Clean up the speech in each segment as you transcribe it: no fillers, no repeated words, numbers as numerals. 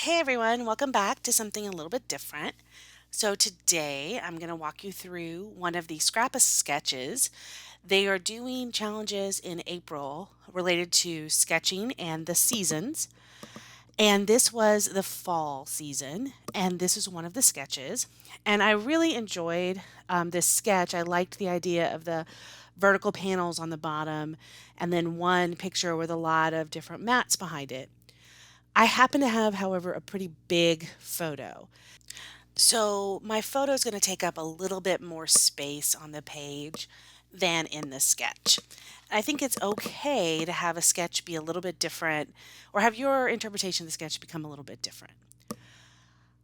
Hey everyone, welcome back to something a little bit different. So today I'm going to walk you through one of the Scrappa sketches. They are doing challenges in April related to sketching and the seasons. And this was the fall season, and this is one of the sketches. And I really enjoyed this sketch. I liked the idea of the vertical panels on the bottom, and then one picture with a lot of different mats behind it. I happen to have, however, a pretty big photo. So my photo is going to take up a little bit more space on the page than in the sketch. I think it's okay to have a sketch be a little bit different or have your interpretation of the sketch become a little bit different.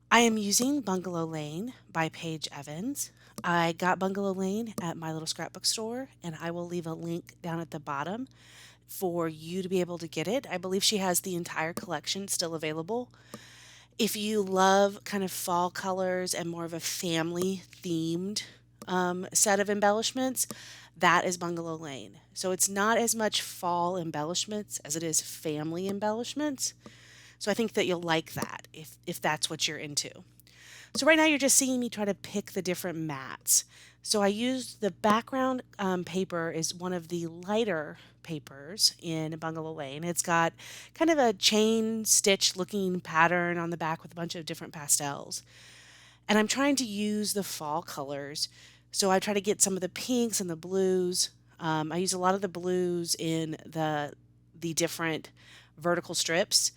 I am using Bungalow Lane by Paige Evans. I got Bungalow Lane at my little scrapbook store, and I will leave a link down at the bottom for you to be able to get it. I believe she has the entire collection still available. If you love kind of fall colors and more of a family themed set of embellishments, that is Bungalow Lane. So it's not as much fall embellishments as it is family embellishments. So I think that you'll like that if that's what you're into. So right now you're just seeing me try to pick the different mats. So I used the background paper is one of the lighter papers in Bungalow Lane. It's got kind of a chain stitch looking pattern on the back with a bunch of different pastels. And I'm trying to use the fall colors. So I try to get some of the pinks and the blues. I use a lot of the blues in the different vertical strips.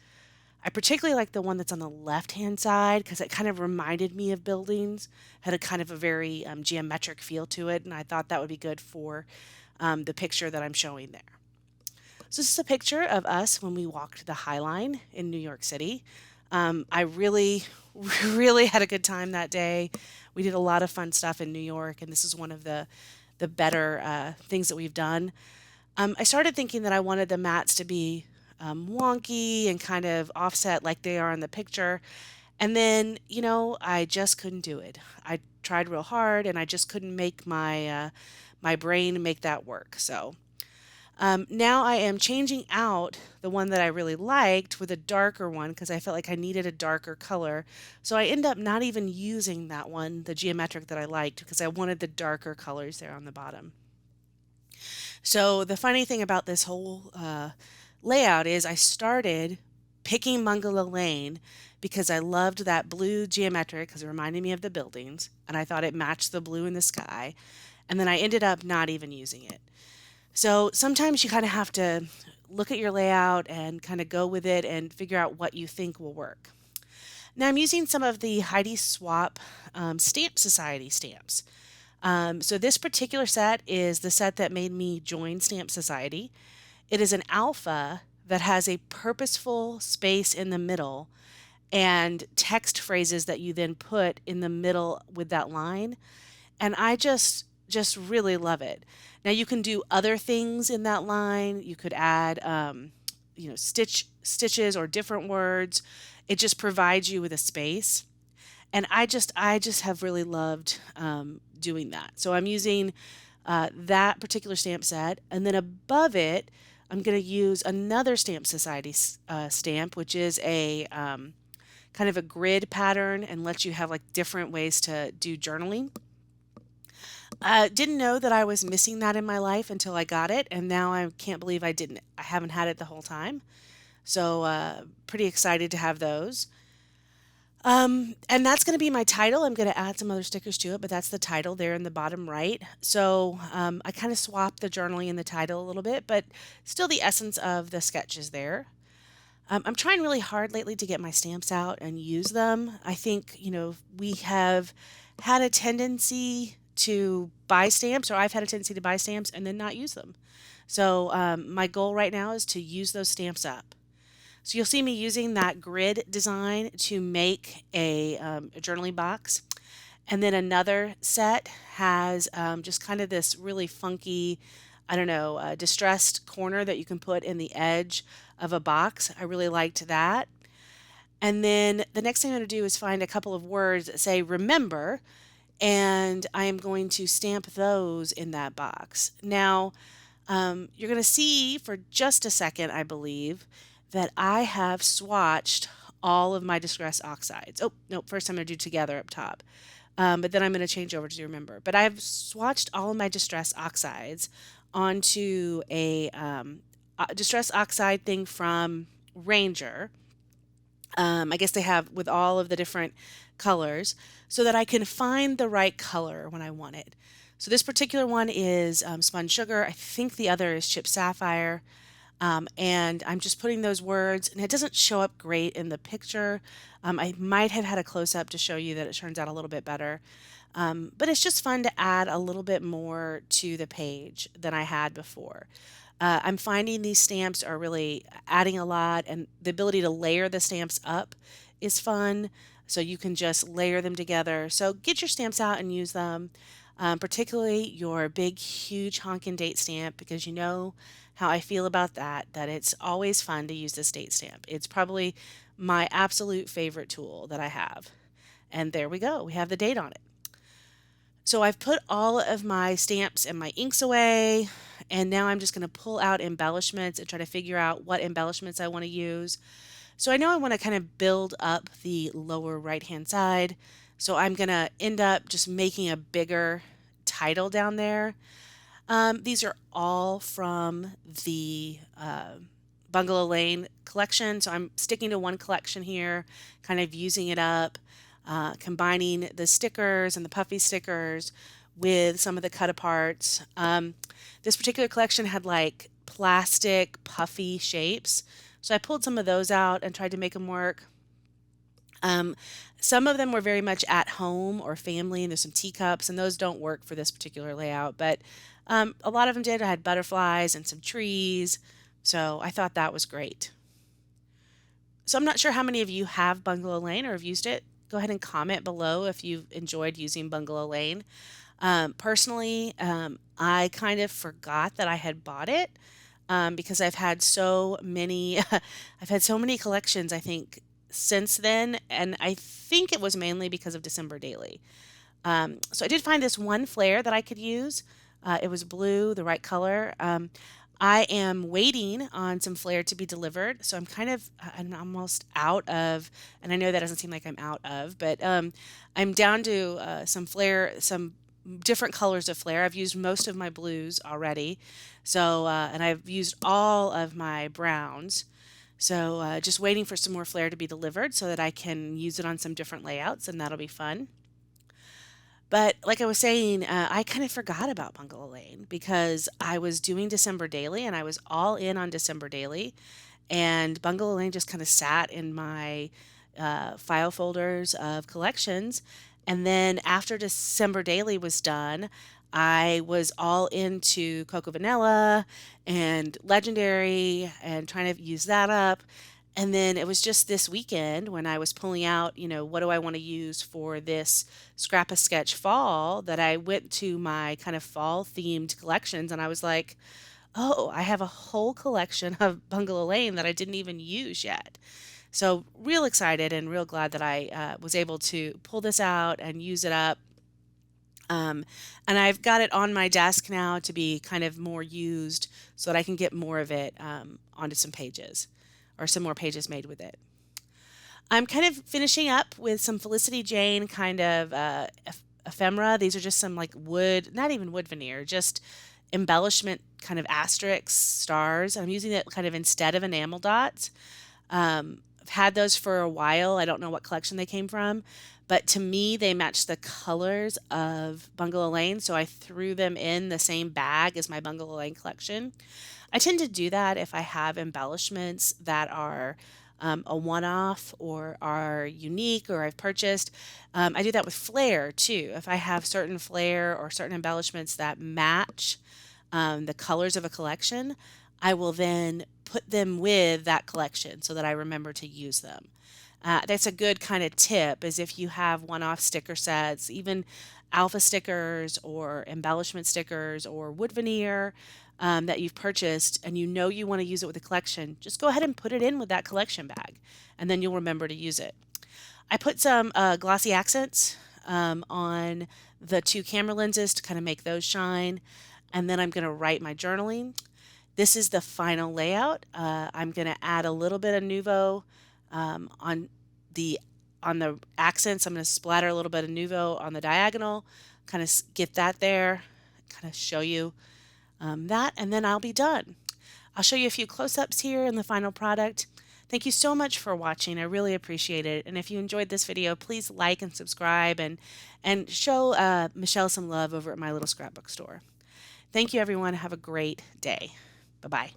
I particularly like the one that's on the left-hand side because it kind of reminded me of buildings, had a kind of a very geometric feel to it, and I thought that would be good for the picture that I'm showing there. So this is a picture of us when we walked the High Line in New York City. I really, really had a good time that day. We did a lot of fun stuff in New York, and this is one of the better things that we've done. I started thinking that I wanted the mats to be wonky and kind of offset like they are in the picture. And then, I just couldn't do it. I tried real hard and I just couldn't make my brain make that work. So now I am changing out the one that I really liked with a darker one because I felt like I needed a darker color. So I end up not even using that one, the geometric that I liked, because I wanted the darker colors there on the bottom. So the funny thing about this whole layout is I started picking Bungalow Lane because I loved that blue geometric because it reminded me of the buildings and I thought it matched the blue in the sky. And then I ended up not even using it. So sometimes you kind of have to look at your layout and kind of go with it and figure out what you think will work. Now I'm using some of the Heidi Swap Stamp Society stamps. So this particular set is the set that made me join Stamp Society. It is an alpha that has a purposeful space in the middle and text phrases that you then put in the middle with that line. And I just really love it. Now you can do other things in that line. You could add stitches or different words. It just provides you with a space. And I just have really loved doing that. So I'm using that particular stamp set, and then above it, I'm going to use another Stamp Society stamp, which is a kind of a grid pattern and lets you have like different ways to do journaling. Didn't know that I was missing that in my life until I got it, and now I can't believe I didn't. I haven't had it the whole time. So pretty excited to have those. And that's going to be my title. I'm going to add some other stickers to it, but that's the title there in the bottom right. So I kind of swapped the journaling and the title a little bit, but still the essence of the sketch is there. I'm trying really hard lately to get my stamps out and use them. I think, we have had a tendency to buy stamps, or I've had a tendency to buy stamps and then not use them. So my goal right now is to use those stamps up. So you'll see me using that grid design to make a journaling box. And then another set has just kind of this really funky, I don't know, distressed corner that you can put in the edge of a box. I really liked that. And then the next thing I'm going to do is find a couple of words that say remember, and I am going to stamp those in that box. Now, you're going to see for just a second, I believe, that I have swatched all of my Distress Oxides. Oh, no, first I'm going to do Together up top. But then I'm going to change over to Remember. But I've swatched all of my Distress Oxides onto a Distress Oxide thing from Ranger. I guess they have with all of the different colors so that I can find the right color when I want it. So this particular one is Spun Sugar. I think the other is Chip Sapphire. And I'm just putting those words, and it doesn't show up great in the picture. I might have had a close up to show you that it turns out a little bit better. But it's just fun to add a little bit more to the page than I had before. I'm finding these stamps are really adding a lot, and the ability to layer the stamps up is fun. So you can just layer them together. So get your stamps out and use them, particularly your big, huge honkin' date stamp, because you know how I feel about that, that it's always fun to use this date stamp. It's probably my absolute favorite tool that I have. And there we go, we have the date on it. So I've put all of my stamps and my inks away, and now I'm just going to pull out embellishments and try to figure out what embellishments I want to use. So I know I want to kind of build up the lower right hand side. So I'm going to end up just making a bigger title down there. These are all from the Bungalow Lane collection. So I'm sticking to one collection here, kind of using it up, combining the stickers and the puffy stickers with some of the cut aparts. This particular collection had like plastic puffy shapes. So I pulled some of those out and tried to make them work. Um, some of them were very much at home or family, and there's some teacups, and those don't work for this particular layout. But a lot of them did. I had butterflies and some trees, so I thought that was great. So I'm not sure how many of you have Bungalow Lane or have used it. Go ahead and comment below if you've enjoyed using Bungalow Lane. Personally, I kind of forgot that I had bought it because I've had so many, I've had so many collections, I think, since then, and I think it was mainly because of December Daily. So I did find this one flare that I could use. It was blue, the right color. I am waiting on some flare to be delivered, so I'm almost out of, and I know that doesn't seem like I'm out of, but I'm down to some flare, some different colors of flare. I've used most of my blues already, so and I've used all of my browns. So just waiting for some more flare to be delivered so that I can use it on some different layouts, and that'll be fun. But like I was saying, I kind of forgot about Bungalow Lane because I was doing December Daily and I was all in on December Daily. And Bungalow Lane just kind of sat in my file folders of collections. And then after December Daily was done, I was all into Cocoa Vanilla and Legendary and trying to use that up. And then it was just this weekend when I was pulling out, what do I want to use for this Scrap a Sketch fall that I went to my kind of fall themed collections and I was like, oh, I have a whole collection of Bungalow Lane that I didn't even use yet. So, real excited and real glad that I was able to pull this out and use it up. Um, and I've got it on my desk now to be kind of more used so that I can get more of it onto some pages or some more pages made with it. I'm kind of finishing up with some Felicity Jane kind of ephemera. These are just some like wood, not even wood veneer, just embellishment kind of asterisks, stars. I'm using it kind of instead of enamel dots. I've had those for a while. I don't know what collection they came from, but to me, they match the colors of Bungalow Lane, so I threw them in the same bag as my Bungalow Lane collection. I tend to do that if I have embellishments that are a one off or are unique or I've purchased. I do that with flair too. If I have certain flair or certain embellishments that match the colors of a collection, I will then put them with that collection so that I remember to use them. That's a good kind of tip is if you have one-off sticker sets, even alpha stickers or embellishment stickers or wood veneer that you've purchased and you know you want to use it with a collection, just go ahead and put it in with that collection bag and then you'll remember to use it. I put some glossy accents on the two camera lenses to kind of make those shine. And then I'm going to write my journaling. This is the final layout. I'm going to add a little bit of Nuvo On the accents, I'm going to splatter a little bit of Nuvo on the diagonal, kind of get that there, kind of show you that, and then I'll be done. I'll show you a few close-ups here in the final product. Thank you so much for watching. I really appreciate it. And if you enjoyed this video, please like and subscribe and show Michelle some love over at my little scrapbook store. Thank you, everyone. Have a great day. Bye-bye.